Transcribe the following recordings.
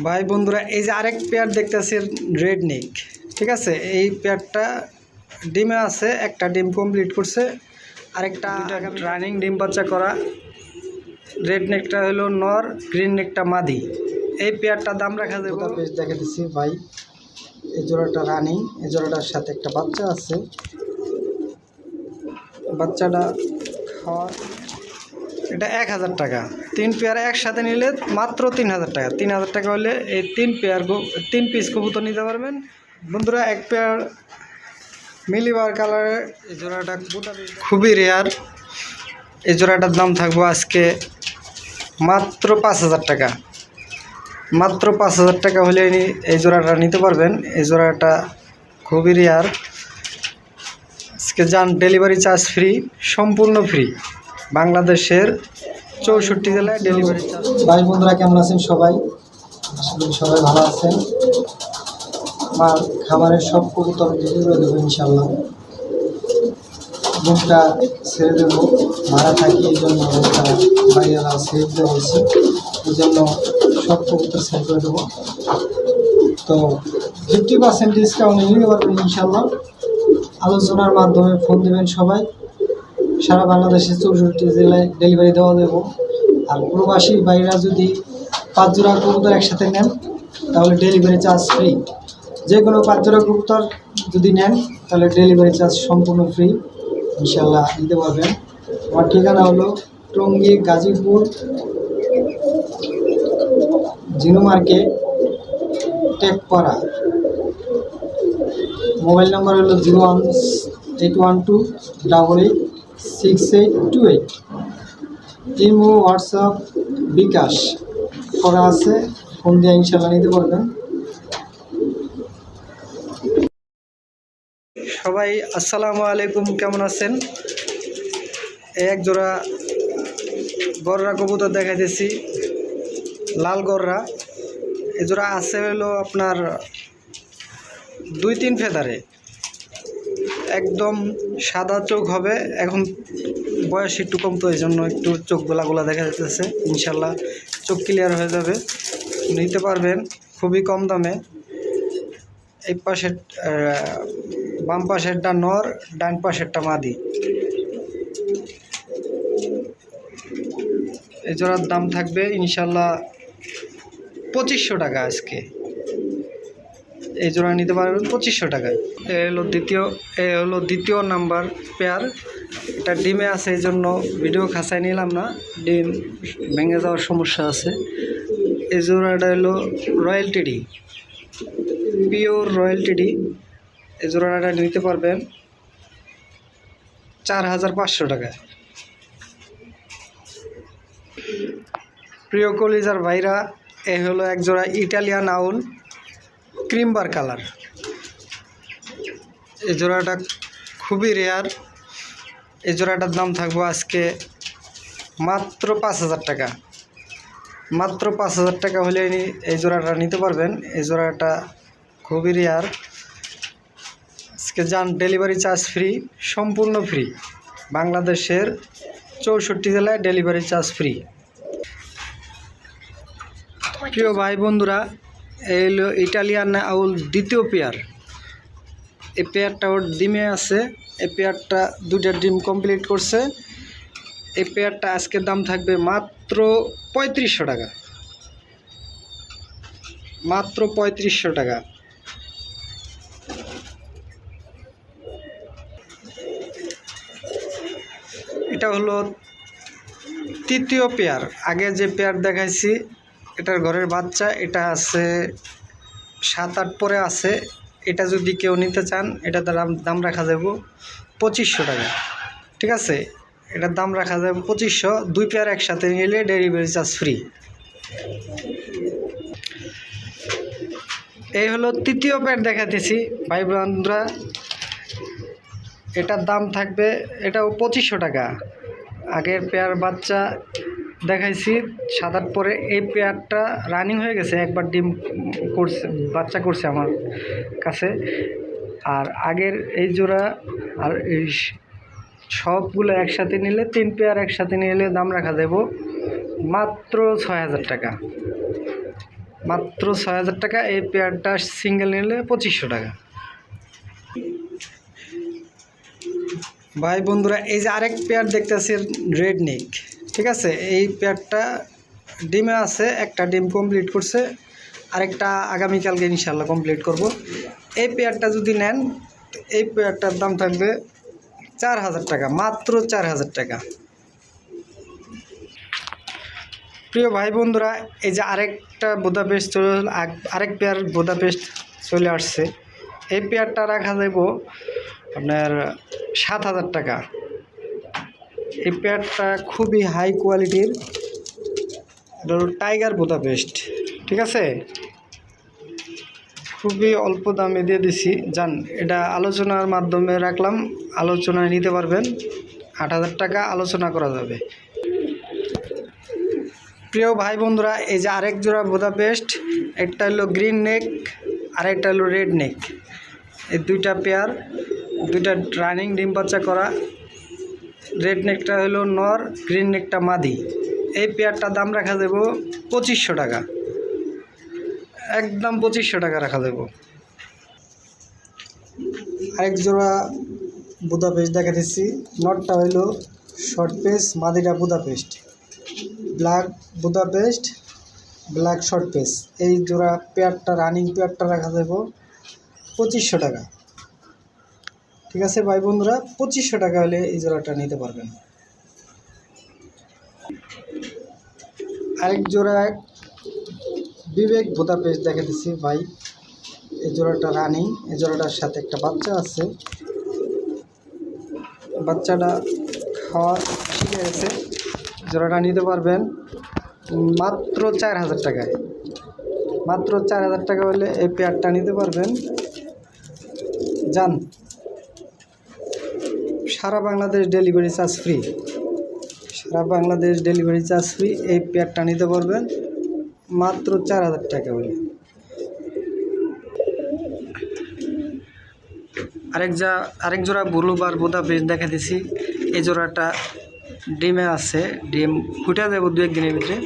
ভাই বন্ধুরা, এই যে আরেক পেয়ার দেখতেছেন রেড নেক, ঠিক আছে। এই পেয়ারটা ডিমে আছে, একটা ডিম কমপ্লিট করছে, আরেকটা রানিং ডিম বাচ্চা করা। রেড নেকটা হলো নর, গ্রিন নেকটা মাদি। এই পেয়ারটার দাম রাখা যাবে। বেশ দেখাতেছি ভাই, এই জোড়াটা রানিং, এই জোড়াটার সাথে একটা বাচ্চা আছে। বাচ্চাটা খাওয়া এটা 1000 টাকা। 3 পেয়ার একসাথে নিলে মাত্র 3000 টাকা। 3000 টাকা হলে এই 3 পিস কবুতর নিতে পারবেন বন্ধুরা। এক পেয়ার মিলিবার কালারের এই জোড়াটা খুবই রেয়ার। এই জোড়াটার দাম থাকবো আজকে মাত্র 5000 টাকা। মাত্র 5000 টাকা হলে এই জোড়াটা নিতে পারবেন। এই জোড়াটা খুবই রেয়ার। আজকে যান, ডেলিভারি চার্জ ফ্রি, সম্পূর্ণ ফ্রি। বাংলাদেশের 64 জেলায় ডেলিভারি চার্জ। ভাই বন্ধুরা, কেমন আছেন সবাই? আসলে সবাই ভালো আছেন। আমার খাবারের সব কবুতর বিক্রি করে দেবো ইনশাল্লাহ। বুকটা ছেড়ে দেবো, ভাড়া থাকি, এই জন্য বুকটা বাইরেরা ছেড়ে দেওয়া হয়েছে, এই জন্য সব কবুতর সেল করে দেবো। তো 50% ডিসকাউন্ট নিতে পারবেন ইনশাল্লাহ। আলোচনার মাধ্যমে ফোন দেবেন সবাই। সারা বাংলাদেশে 64 জেলায় ডেলিভারি দেওয়া দেবো। আর প্রবাসী ভাইরা যদি 5 জোড়া কবুতর একসাথে নেন তাহলে ডেলিভারি চার্জ ফ্রি। যে কোনো 5 জোড়া কবুতর যদি নেন তাহলে ডেলিভারি চার্জ সম্পূর্ণ ফ্রি ইনশাল্লাহ দিতে পারবেন। আমার ঠিকানা হলো Tongi, Gazipur, Jinu market, Tekpara. Mobile number হলো 01812886828। ইমো, হোয়াটসঅ্যাপ, বিকাশ করা আছে, ফোন দিয়ে ইনশাল্লাহ নিতে পারবেন। সবাই আসসালামু আলাইকুম, কেমন আছেন? এক জোড়া গররা কবুতর দেখাইতেছি, লাল গররা। এ জোড়া আছে হলো আপনার 2-3 ফেদারে, একদম সাদা চোখ হবে। এখন বয়স একটু কম, তো এই জন্য একটু চোখ গোলা দেখা যাচ্ছে। ইনশাল্লাহ চোখ ক্লিয়ার হয়ে যাবে, নিতে পারবেন খুবই কম দামে। এই পাশের বাম পাশেরটা নর, ডান পাশেরটা মাদি। এই জোড়ার দাম থাকবে ইনশাল্লাহ 2500 টাকা। আজকে এই জোড়া নিতে পারবেন 2500 টাকায়। এ হলো দ্বিতীয় নাম্বার পেয়ার। এটা ডিমে আছে, এই জন্য ভিডিও খাঁচায় নিলাম না, ডিম ভেঙে যাওয়ার সমস্যা আছে। এই জোড়াটা হলো royal teddy, pure royal teddy. এই জোড়াটা নিতে পারবেন 4500 টাকায়। প্রিয় কলিজার ভাইরা, এ হলো এক জোড়া ইটালিয়ান আউল, ক্রিমবার কালার। এই জোড়াটা খুবই রেয়ার। এই জোড়াটার দাম থাকবো আজকে মাত্র 5000 টাকা। মাত্র 5000 টাকা হলে এই জোড়াটা নিতে পারবেন। এই জোড়াটা খুবই রেয়ার। আজকে যান, ডেলিভারি চার্জ ফ্রি, সম্পূর্ণ ফ্রি। বাংলাদেশের 64 জেলায় ডেলিভারি চার্জ ফ্রি। প্রিয় ভাই বন্ধুরা, এই হলো ইটালিয়ান আউল দ্বিতীয় পেয়ার। এই পেয়ারটা ওর ডিমে আছে। এই পেয়ারটা 2টা ডিম কমপ্লিট করছে। এই পেয়ারটা আজকের দাম থাকবে মাত্র 3500 টাকা। মাত্র 3500 টাকা। এটা হলো তৃতীয় পেয়ার। আগে যে পেয়ার দেখাইছি এটার ঘরের বাচ্চা, এটা আছে 7-8 পরে আছে। এটা যদি কেউ নিতে চান, এটা দাম রাখা যাবে 2500 টাকা, ঠিক আছে। এটার দাম রাখা যাবে 2500। 2 পেয়ার একসাথে নিলে ডেলিভারি চার্জ ফ্রি। এই হলো তৃতীয় পেয়ার দেখাতেছি ভাই বন্ধুরা। এটার দাম থাকবে, এটাও 2500 টাকা। আগের পেয়ার বাচ্চা দেখাইছি 7-8 পরে। এই পেয়ারটা রানিং হয়ে গেছে, একবার ডিম করছে, বাচ্চা করছে আমার কাছে। আর আগের এই জোড়া আর এই সবগুলো একসাথে নিলে, 3 পেয়ার একসাথে নিলে দাম রাখা দেব মাত্র 6000 টাকা। মাত্র ৬,০০০ টাকা। এই পেয়ারটা সিঙ্গেল নিলে ২৫০০ টাকা। ভাই বন্ধুরা, এই যে আরেক পেয়ার দেখতেছি রেড নেক, ঠিক আছে। এই পেয়ারটা ডিমে আছে, একটা ডিম কমপ্লিট করছে, আরেকটা আগামীকালকে ইনশাল্লাহ কমপ্লিট করব। এই পেয়ারটা যদি নেন, এই পেয়ারটার দাম থাকবে ৪,০০০ টাকা, মাত্র ৪,০০০ টাকা। প্রিয় ভাই বন্ধুরা, এই যে আরেকটা বুদাপেস্ট আরেক পেয়ার বুদাপেস্ট চলে আসছে। এই পেয়ারটা রাখা যাব আপনার ৭,০০০ টাকা। এই পেয়ারটা খুবই হাই কোয়ালিটির, এটা হলো টাইগার বুদাপেস্ট, ঠিক আছে। খুবই অল্প দামে দিয়ে দিছি, জান। এটা আলোচনার মাধ্যমে রাখলাম, আলোচনায় নিতে পারবেন। ৮,০০০ টাকা আলোচনা করা যাবে। প্রিয় ভাই বন্ধুরা, এই যে আরেক জোড়া বুদাপেস্ট, একটা হলো গ্রিন নেক আর একটা হলো রেড নেক। এই দুইটা পেয়ার, দুইটা রানিং ডিম বাচ্চা করা। রেড নেকটা হলো নর, গ্রিন নেকটা মাদি। এই পেয়ারটার দাম রাখা যাব ২৫০০ টাকা, একদম ২৫০০ টাকা রাখা যাব। আরেক জোড়া বুদাপেস্ট দেখা দিচ্ছি। নটটা হইলো শর্ট পেস, মাদিটা Budapest, black Budapest, black short pace. এই জোড়া পেয়ারটা রানিং পেয়ারটা রাখা যাব ২৫০০ টাকা, ঠিক আছে ভাই বন্ধুরা। ২৫০০ টাকা হলে এই জোড়াটা নিতে পারবেন। আরেক জোড়া বিবেক বুদাপেস্ট দেখা দিচ্ছি ভাই। এই জোড়াটা রানিং, এই জোড়াটার সাথে একটা বাচ্চা আছে, বাচ্চাটা খাওয়া শিখে গেছে। জোড়াটা নিতে পারবেন মাত্র ৪,০০০ টাকায়, মাত্র ৪,০০০ টাকা হলে এই পেয়ারটা নিতে পারবেন। যান, সারা বাংলাদেশ ডেলিভারি চার্জ ফ্রি, সারা বাংলাদেশ ডেলিভারি চার্জ ফ্রি। এই পেয়ারটা নিতে পারবেন মাত্র ৪,০০০ টাকা হলে। আরেক জোড়া ব্লুবার বুদাপেস্ট দেখা দিছি। এই জোড়াটা ডিমে আছে, ডিম ফুটে যাবে ২-১ দিনের ভিতরে।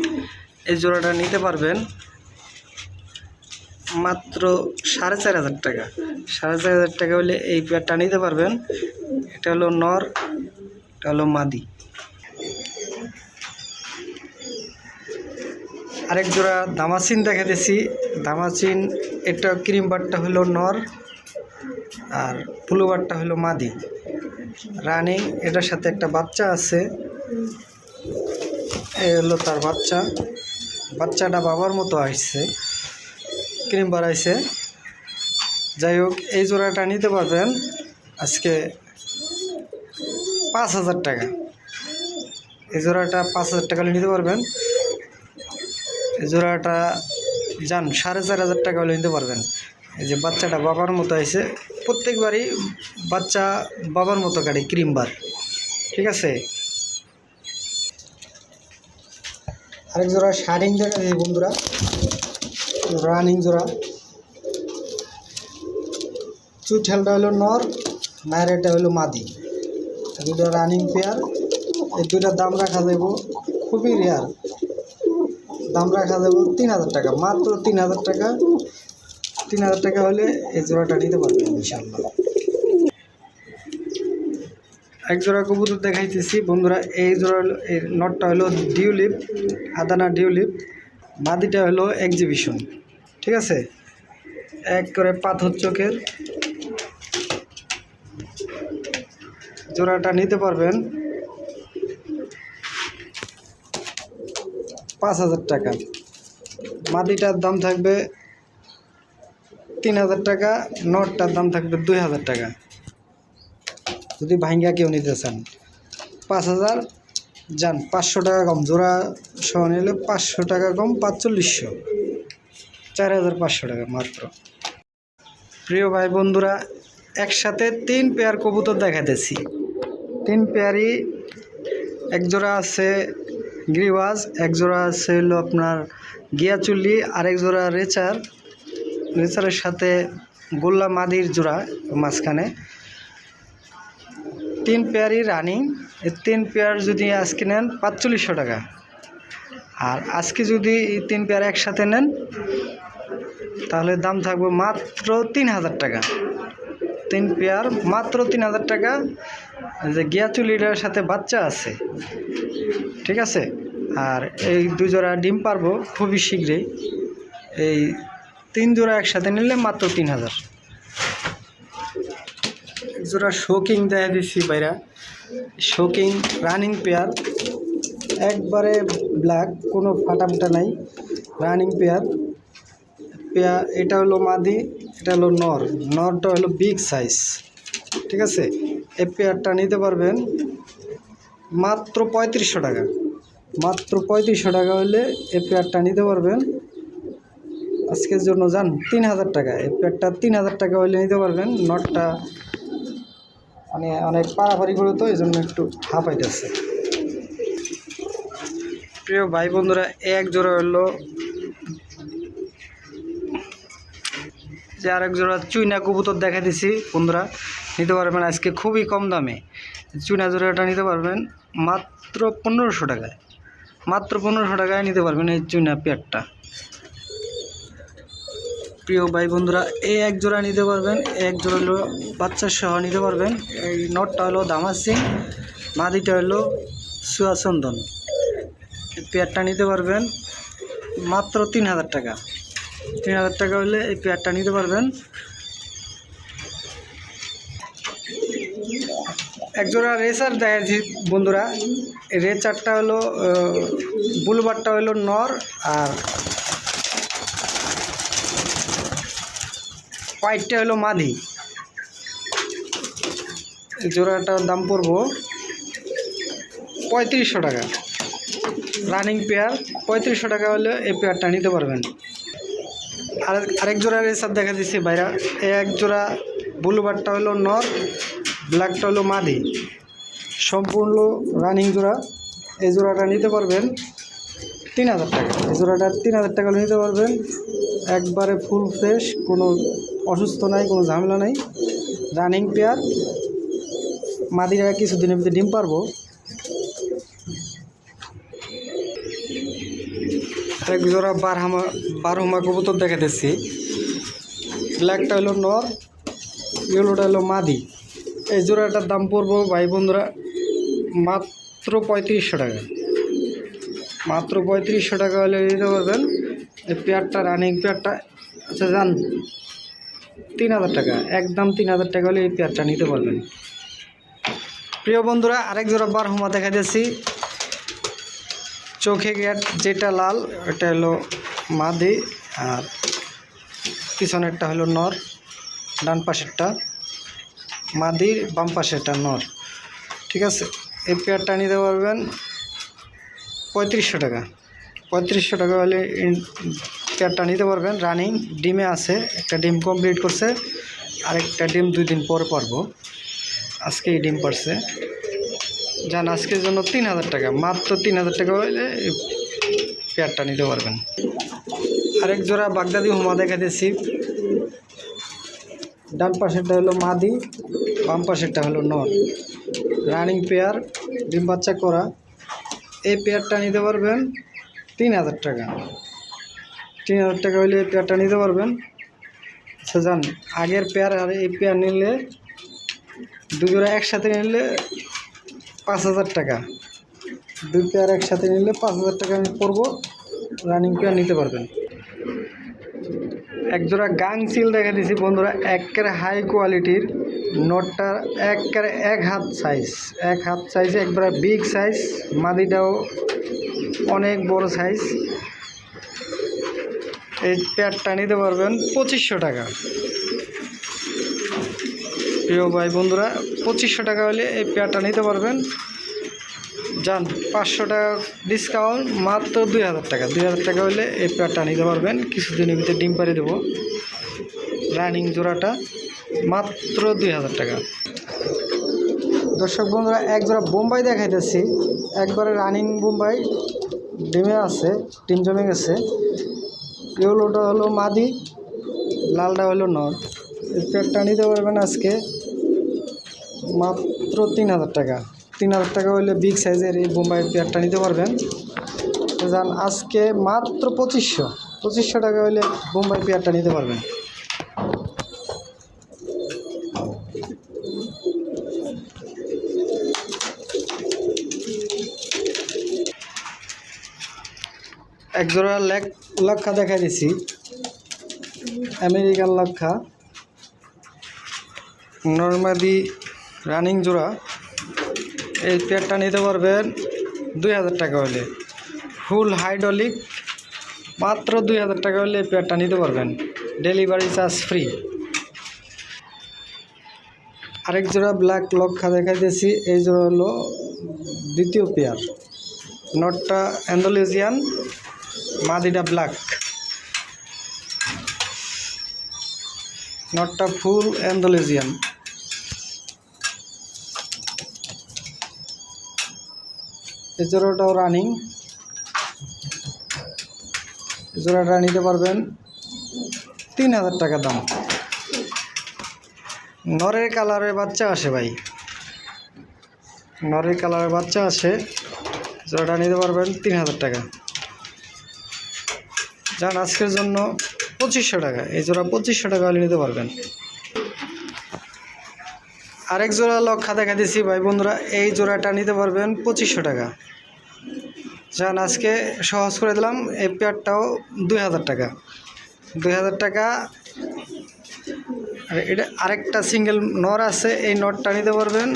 এই জোড়াটা নিতে পারবেন মাত্র ৪,৫০০ টাকা, ৪,৫০০ টাকা হলে এই পেয়ারটা নিতে পারবেন। এটা হলো নর, এটা হলো মাদি। আরেক জোড়া দামাসিন দেখা দিছি। দামাসিন, এটা ক্রিম বারটা হলো নর আর ব্লু বারটা হলো মাদি, রানিং। এটার সাথে একটা বাচ্চা আছে, এই হলো তার বাচ্চা। বাচ্চাটা বাবার মতো আসছে, ক্রিম বার আইছে। যাই হোক, এই জোড়াটা নিতে পারবেন আজকে ৫,০০০ টাকা। এই জোড়াটা ৫,০০০ টাকা হলে নিতে পারবেন। এই জোড়াটা যান ৪,৫০০ টাকা হলে নিতে পারবেন। এই যে বাচ্চাটা বাবার মতো আইছে, প্রত্যেকবারই বাচ্চা বাবার মতো কাটে ক্রিম বার, ঠিক আছে। আরেক জোড়া শাইনিং দেখা যায় বন্ধুরা, রানিং জোড়া। চুঠেলটা হলো নর, নাইরেটা হলো মাদি। দুটো রানিং পেয়ার। এই দুটার দাম রাখা যাব খুবই রেয়ার, দাম রাখা যাব ৩,০০০ টাকা, মাত্র ৩,০০০ টাকা। ৩,০০০ টাকা হলে এই জোড়াটা নিতে পারবেন ইনশাল্লাহ। এক জোড়া কবুতর দেখাইতেছি বন্ধুরা। এই জোড়া, এই নটটা হলো ডিউলিপ, আদানা ডিউলিপ। মাদিটা হলো এক্সিবিশন, ঠিক আছে। এক করে পাথর চোখের। জোড়াটা নিতে পারবেন ৫,০০০ টাকা। মাদিটার দাম থাকবে ৩,০০০ টাকা, নটটার দাম থাকবে ২,০০০ টাকা। যদি ভাঙ্গা কেউ নিতে চান ৫,০০০, যান ৫০০ টাকা কম। জোড়া সহ নিলে ৫০০ টাকা কম, ৪৫০০, ৪,৫০০ টাকা মাত্র। প্রিয় ভাই বন্ধুরা, একসাথে ৩ পেয়ার কবুতর দেখাতেছি। ৩ পেয়ারই, এক জোড়া আছে গ্রিওয়াজ, এক জোড়া আছে হলো আপনার গিয়াচুল্লি, আরেক জোড়া রেচার। রেচারের সাথে গোল্লা মাদির জোড়া মাঝখানে। ৩ পেয়ারই রানিং। এই ৩ পেয়ার যদি আজকে নেন ৪৫০০ টাকা, আর আজকে যদি এই 3 পেয়ার একসাথে নেন তাহলে দাম থাকবে মাত্র 3000 টাকা। 3 পেয়ার মাত্র 3000 টাকা। যে গিয়াচুলিটার সাথে বাচ্চা আছে, ঠিক আছে। আর এই 2 জোড়া ডিম পারবো খুবই শীঘ্রই। এই 3 জোড়া একসাথে নিলে মাত্র 3000। এক জোড়া শোকিং দেখা দিচ্ছি বাইরা, শোকিং রানিং পেয়ার, একবারে ব্ল্যাক, কোনো ফাটাফাটা নাই, রানিং পেয়ার। এটা হলো মাদি, এটা হলো নর। নরটা হলো বিগ সাইজ, ঠিক আছে। এই পেয়ারটা নিতে পারবেন মাত্র 3500 টাকা। মাত্র 3500 টাকা হলে এই পেয়ারটা নিতে পারবেন। আজকের জন্য যান 3000 টাকা। এই পেয়ারটা 3000 টাকা হলে নিতে পারবেন। নটটা মানে অনেক পাড়াপাড়ি করে, তো এই জন্য একটু হাঁপাইতেছে। প্রিয় ভাই বন্ধুরা, এক জোড়া হলো যে আরেক জোড়া চুইনা কবুতর দেখা দিছি বন্ধুরা, নিতে পারবেন আজকে খুবই কম দামে। চুইনা জোড়াটা নিতে পারবেন মাত্র 1500 টাকায়। মাত্র 1500 টাকায় নিতে পারবেন এই চুইনা পেয়ারটা। প্রিয় ভাই বন্ধুরা, এই এক জোড়া নিতে পারবেন। এক জোড়া হলো বাচ্চা সহ নিতে পারবেন। এই নটটা হলো দামাসিং, মাদিটা হলো সুয়াচন্দন। এই পেয়ারটা নিতে পারবেন মাত্র 3000 টাকা। 3000 টাকা হলে এই পেয়ারটা নিতে পারবেন। একজোড়া রেসার দেখাচ্ছি বন্ধুরা। এই রেসারটা হলো বুলবারটা হলো নর, আর হোয়াইটটা হলো মাদি। এই জোড়াটার দাম পড়বো 3500 টাকা। রানিং পেয়ার 3500 টাকা হলে এই পেয়ারটা নিতে পারবেন। আরেক জোড়া রেসার দেখা দিচ্ছি ভাইরা। এক জোড়া বুলবারটা হলো নর, ব্ল্যাকটা হলো মাদি, সম্পূর্ণ রানিং জোড়া। এই জোড়াটা নিতে পারবেন 3000 টাকা। এই জোড়াটা 3000 টাকা নিতে পারবেন। একবারে ফুল ফ্রেশ, কোনো অসুস্থ নাই, কোনো ঝামেলা নাই, রানিং পেয়ার। মাদিরা কিছুদিনের ভিতরে ডিম পারবো। এক জোড়া বারহুমা কবুতর দেখাতেছি। ব্ল্যাকটা হলো নর, ইয়েলোটা হলো মাদি। এই জোড়াটার দাম পড়বো ভাই বন্ধুরা মাত্র 3500 টাকা। মাত্র 3500 টাকা হলে নিতে পারবেন এই পেয়ারটা, রানিং পেয়ারটা। আচ্ছা যান 3000 টাকা, একদম 3000 টাকা হলে এই পেয়ারটা নিতে পারবেন। প্রিয় বন্ধুরা, আরেক জোড়া বারহুমা দেখা দিচ্ছি। চোখে গেট যেটা লাল এটা হলো মাদি, আর পিছনেরটা হলো নর। ডান পাশেরটা মাদি, বাম পাশেরটা নর, ঠিক আছে। এই পেয়ারটা নিতে পারবেন 3500 টাকা। 3500 টাকা হলে পেয়ারটা নিতে পারবেন। রানিং ডিমে আছে, একটা ডিম কমপ্লিট করছে, আরেকটা ডিম 2 দিন পরে পারবো। আজকে এই ডিম পারছে। যান আজকের জন্য 3000 টাকা। মাত্র 3000 টাকা হলে পেয়ারটা নিতে পারবেন। আরেক জোড়া বাগদাদি হুমা দেখা দিচ্ছি। ডান পাশেরটা হলো মাদি, বাম পাশেরটা হলো নর। রানিং পেয়ার, ডিম বাচ্চা করা। এই পেয়ারটা নিতে পারবেন 3000 টাকা। 3000 টাকা হলে এই পেয়ারটা নিতে পারবেন। আচ্ছা যান, আগের পেয়ার আর এই পেয়ার নিলে 2 জোড়া একসাথে নিলে 5000 টাকা। 2 পেয়ার একসাথে নিলে 5000 টাকা পড়বো। রানিং পেয়ার নিতে পারবেন। এক জোড়া গাং সিল দেখা দিয়েছি বন্ধুরা, একেবারে হাই কোয়ালিটির। নটটা একেবারে 1 হাত সাইজ, 1 হাত সাইজে একবারে বিগ সাইজ। মাদিটাও অনেক বড় সাইজ। এই পেয়ারটা নিতে পারবেন 2500 টাকা। প্রিয় ভাই বন্ধুরা, 2500 টাকা হলে এই পেয়ারটা নিতে পারবেন। যান 500 টাকা ডিসকাউন্ট, মাত্র 2000 টাকা। 2000 টাকা হলে এই পেয়ারটা নিতে পারবেন। কিছুদিনের ভিতরে ডিম পাড়ে দেবো। রানিং জোড়াটা মাত্র 2000 টাকা। দর্শক বন্ধুরা, এক জোড়া বোম্বাই দেখাইতেছি। একবারে রানিং বোম্বাই, ডিমে আছে, ডিম জমে গেছে। ইয়েলোটা হলো মাদি, লালটা হলো নর। এই পেয়ারটা নিতে পারবেন আজকে মাত্র 3000 টাকা। 3000 টাকা হলে বিগ সাইজের এই বোম্বাই পেয়ারটা নিতে পারবেন। যান আজকে মাত্র 2500 টাকা হলে বোম্বাই পেয়ারটা নিতে পারবেন। এক জোড়া লক্ষা দেখা দিছি, আমেরিকান লক্ষা, নর্মাদি রানিং জোড়া। এই পেয়ারটা নিতে পারবেন 2000 টাকা হলে, ফুল হাইড্রোলিক, মাত্র 2000 টাকা হলে এই পেয়ারটা নিতে পারবেন, ডেলিভারি চার্জ ফ্রি। আরেক জোড়া ব্ল্যাক লক্ষা দেখাইতেছি, এই জোড়া হলো দ্বিতীয় পেয়ার, নটটা অ্যান্ডালুসিয়ান, মাদিটা ব্ল্যাক, নটটা ফুল অ্যান্ডালুসিয়ান। এই জোড়াটাও রানিং, জোড়াটা নিতে পারবেন 3000 টাকা দাম। নরের কালারের বাচ্চা আসে ভাই, নরের কালারের বাচ্চা আসে, জোড়াটা নিতে পারবেন 3000 টাকা। যান আজকের জন্য 2500 টাকা, এই জোড়া 2500 টাকা হলে নিতে পারবেন। আরেক জোড়া লক্ষা দেখা দিচ্ছি ভাই বন্ধুরা, এই জোড়াটা নিতে পারবেন 2500 টাকা। যান আজকে সহজ করে দিলাম, এই পেয়ারটাও 2000 টাকা, 2000 টাকা। আর এটা আরেকটা সিঙ্গেল নর আছে, এই নটটা নিতে পারবেন,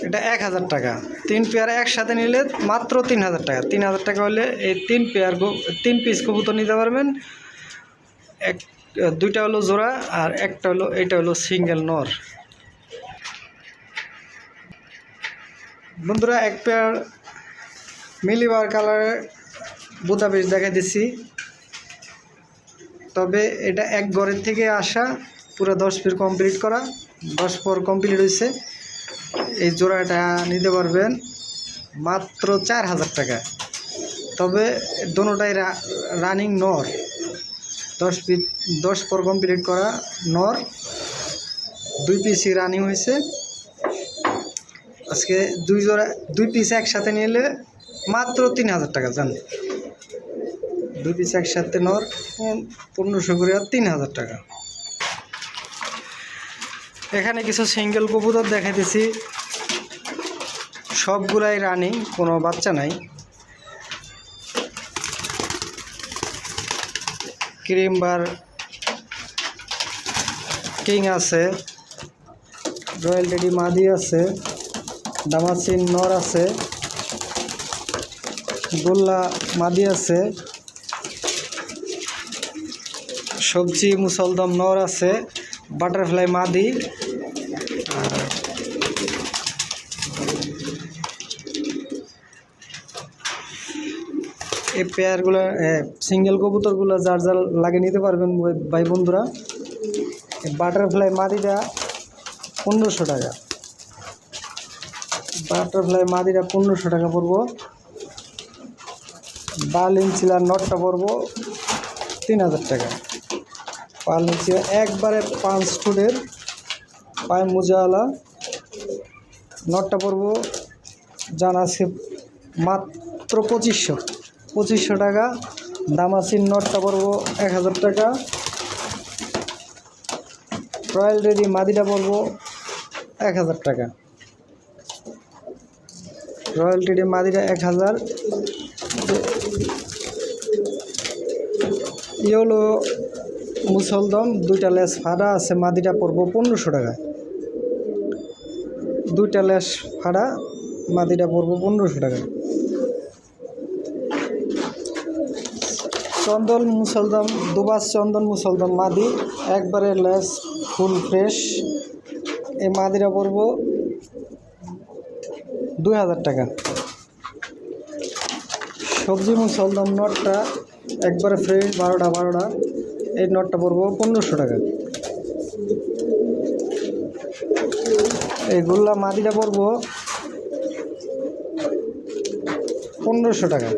এটা 1000 টাকা। 3 পেয়ার একসাথে নিলে মাত্র 3000 টাকা। 3000 টাকা হলে এই 3 পিস কবুতর নিতে পারবেন। দুইটা হলো জোড়া আর একটা হলো, এটা হলো সিঙ্গেল নর। বন্ধুরা এক পেয়ার মিলিবার কালারের বুদাপেস্ট দেখা দিচ্ছি, তবে এটা এক ঘরের থেকে আসা, পুরো 10 পিস কমপ্লিট করা, 10 পর কমপ্লিট হয়েছে। এই জোড়াটা নিতে পারবেন মাত্র 4000 টাকা। তবে দোনোটাই রানিং নর, 10 পর কমপ্লিট করা নর, 2 পিসই রানিং হয়েছে। আজকে 2 পিস একসাথে নিলে মাত্র 3000 টাকা। জান 2 পিস একসাথে নর 1500 করে 3000 টাকা। এখানে কিছু সিঙ্গেল কবুতর দেখাইতেছি, সবগুলাই রানিং, কোনো বাচ্চা নাই। ক্রিমবার কিং আছে, রয়্যাল টেডি মাদি আছে, দামাসিন নর আছে, গোল্লা মাদি আছে, সবজি মুসলদম নর আছে, বাটারফ্লাই মাদি, এই পেয়ারগুলো সিঙ্গেল কবুতরগুলো যার যার লাগে নিতে পারবেন ভাই বন্ধুরা। বাটারফ্লাই মাদিটা 1500 টাকা, বাটারফ্লাই মাদিটা 1500 টাকা পড়বো। বার্লিন চিলার নটটা পড়বো 3000 টাকা। বার্লিন চিলার একবারে 5 ফুটের পায়ে মোজাওয়ালা নটটা পড়বো, জান আছে মাত্র 2500 টাকা। দামাসিন নটটা পড়বো 1000 টাকা। রয়্যাল টেডি মাদিটা পড়বো 1000 টাকা, রয়্যাল টেডি মাদিটা 1000। ইয়েলো মুসলদম, 2টা লেস ফাড়া আছে, মাদিটা পড়বো 1500 টাকা। 2টা লেস ফাড়া, মাদিটা পড়বো 1500 টাকা। চন্দন মুসলদম, দুবাস চন্দন মুসলদম মাদি, একবারে লেস ফুল ফ্রেশ, এই মাদিটা পড়বো 2000 টাকা। সবজি মুসলদম নটটা একবারে ফ্রেশ, 12টা, এই নটটা পড়বো 1500 টাকা। এই গোল্লা মাদিটা পড়বো 1500 টাকা,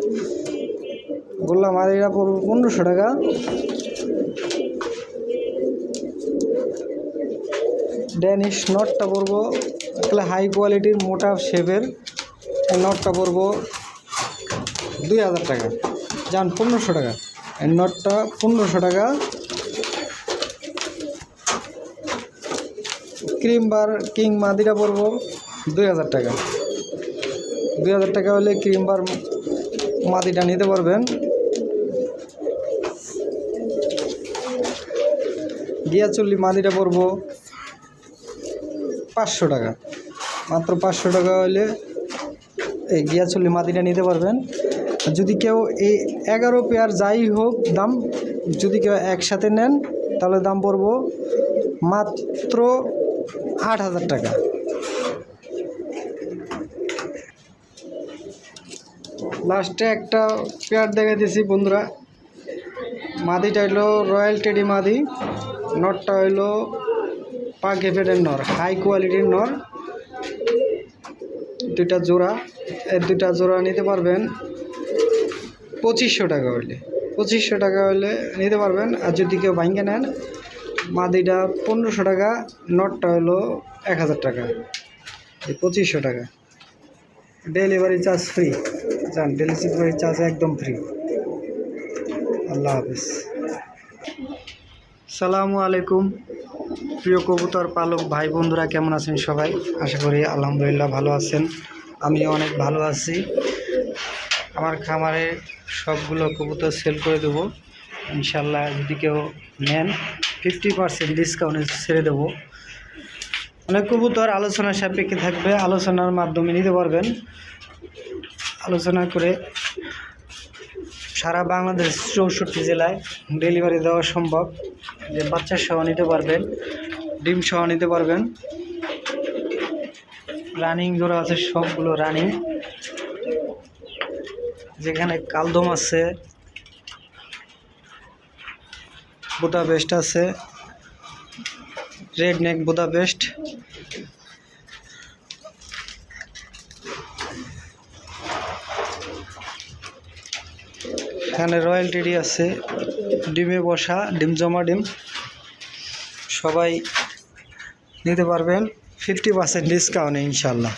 গোল্লা মাদিটা পড়বো 1500 টাকা। ড্যানিশ নটটা পড়বো হাই কোয়ালিটির মোটা শেপের, এই নটটা পড়বো 2000 টাকা, যান 1500 টাকা। এই নটটা 1500 টাকা। ক্রিম বার কিং মাদিটা পড়বো 2000 টাকা। 2000 টাকা হলে ক্রিম বার মাদিটা নিতে পারবেন। গিয়াচল্লি মাদিটা পড়বো 500 টাকা। মাত্র 500 টাকা হলে এই গিয়াচল্লি মাদিটা নিতে পারবেন। যদি কেউ এই 11 পেয়ার যাই হোক দাম, যদি কেউ একসাথে নেন তাহলে দাম পড়বো মাত্র 8000 টাকা। লাস্টে একটা পেয়ার দেখাইতেছি বন্ধুরা। মাদিটা হইলো রয়্যাল টেডি মাদি, নরটা হইলো পাক এফেডের নর, হাই কোয়ালিটির নর। দুইটা জোড়া, এই দুইটা জোড়া নিতে পারবেন 2500 টাকা হইলে। 2500 টাকা হইলে নিতে পারবেন। আর যদি কেউ ভাঙ্গে নেন, মাদিটা 1500 টাকা, নটটা হলো 1000 টাকা। এই 2500 টাকা। ডেলিভারি চার্জ ফ্রি, যান ডেলিভারি চার্জ একদম ফ্রি। আল্লাহ হাফেজ। সালামু আলাইকুম প্রিয় কবুতর পালক ভাই বন্ধুরা, কেমন আছেন সবাই? আশা করি আলহামদুলিল্লাহ ভালো আছেন। আমিও অনেক ভালো আছি। আমার খামারে সবগুলো কবুতর সেল করে দেবো ইনশাল্লাহ। যদি কেউ নেন 50% ডিসকাউন্টে ছেড়ে দেবো। অনেক কবুতর আলোচনার সাপেক্ষে থাকবে, আলোচনার মাধ্যমে নিতে পারবেন। আলোচনা করে সারা বাংলাদেশ 64 জেলায় ডেলিভারি দেওয়া সম্ভব। যে বাচ্চা সহ নিতে পারবেন, ডিম সহ নিতে পারবেন। রানিং জোড়া আছে, সবগুলো রানিং। যেখানে কালদম আছে, বুদাপেস্ট আছে, রেড নেক বুদাপেস্ট, এখানে রয়্যাল টেডি আছে, ডিমে বসা, ডিম জমা ডিম। সবাই নিতে পারবেন 50% ডিসকাউন্টে ইনশাল্লাহ।